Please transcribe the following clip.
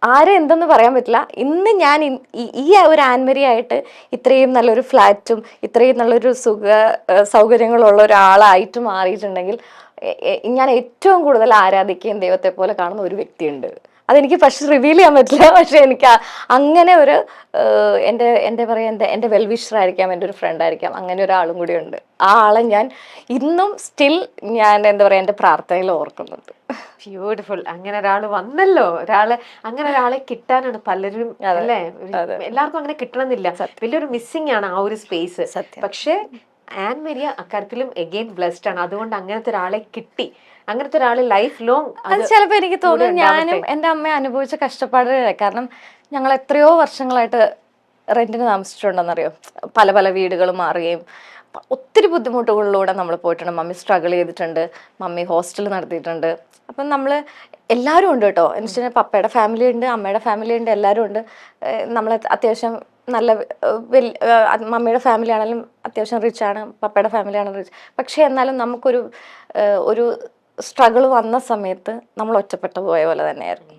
ആരെ എന്തെന്ന് പറയാൻ പറ്റില്ല. ഇന്ന് ഞാൻ ഈ ഒരു ആൻമരി ആയിട്ട് ഇത്രയും നല്ലൊരു ഫ്ലാറ്റും ഇത്രയും നല്ലൊരു സൗകര്യങ്ങളുള്ള ഒരാളായിട്ട് മാറിയിട്ടുണ്ടെങ്കിൽ ഞാൻ ഏറ്റവും കൂടുതൽ ആരാധിക്കുകയും ദൈവത്തെ പോലെ കാണുന്ന ഒരു വ്യക്തിയുണ്ട്. അതെനിക്ക് പക്ഷെ റിവീൽ ചെയ്യാൻ പറ്റില്ല. പക്ഷെ എനിക്ക് അങ്ങനെ ഒരു എൻ്റെ പറയാ എൻ്റെ വെൽവിഷറായിരിക്കാം, എൻ്റെ ഒരു ഫ്രണ്ട് ആയിരിക്കാം, അങ്ങനെ ഒരാളും കൂടി ഉണ്ട്. ആ ആളെ ഞാൻ ഇന്നും സ്റ്റിൽ ഞാൻ എന്താ പറയാ എൻ്റെ പ്രാർത്ഥനയിൽ ഓർക്കുന്നുണ്ട്. ബ്യൂട്ടിഫുൾ. അങ്ങനെ ഒരാൾ വന്നല്ലോ, അങ്ങനെ ഒരാളെ കിട്ടാനാണ് പലരും അല്ലേ, എല്ലാവർക്കും അങ്ങനെ കിട്ടണമെന്നില്ല. വലിയൊരു മിസ്സിംഗ് ആണ് ആ ഒരു സ്പേസ്. പക്ഷെ ആൻമരിയ അക്കാര്യത്തിലും എഗെയിൻ ബ്ലെസ്ഡ് ആണ്. അതുകൊണ്ട് അങ്ങനത്തെ ഒരാളെ കിട്ടി. അങ്ങനത്തെ ഒരാള് ലൈഫ് ലോങ് അത് ചിലപ്പോ എനിക്ക് തോന്നുന്നു ഞാനും എൻ്റെ അമ്മ അനുഭവിച്ച കഷ്ടപ്പാട്. കാരണം ഞങ്ങൾ എത്രയോ വർഷങ്ങളായിട്ട് റെന്റിന് താമസിച്ചിട്ടുണ്ടെന്നറിയോ. പല പല വീടുകൾ മാറുകയും ഒത്തിരി ബുദ്ധിമുട്ടുകളിലൂടെ നമ്മൾ പോയിട്ടുണ്ട്. മമ്മി സ്ട്രഗിൾ ചെയ്തിട്ടുണ്ട്, മമ്മി ഹോസ്റ്റൽ നടത്തിയിട്ടുണ്ട്. അപ്പം നമ്മൾ എല്ലാവരും ഉണ്ട് കേട്ടോ. എന്ന് വെച്ചാൽ പപ്പയുടെ ഫാമിലി ഉണ്ട്, അമ്മയുടെ ഫാമിലി ഉണ്ട്, എല്ലാവരും ഉണ്ട്. നമ്മൾ അത്യാവശ്യം നല്ല മമ്മിയുടെ ഫാമിലി ആണെങ്കിലും അത്യാവശ്യം റിച്ച് ആണ്, പപ്പയുടെ ഫാമിലി ആണ് റിച്ച്. പക്ഷെ എന്നാലും നമുക്കൊരു സ്ട്രഗിൾ വന്ന സമയത്ത് നമ്മൾ ഒറ്റപ്പെട്ടു പോയ പോലെ തന്നെയായിരുന്നു.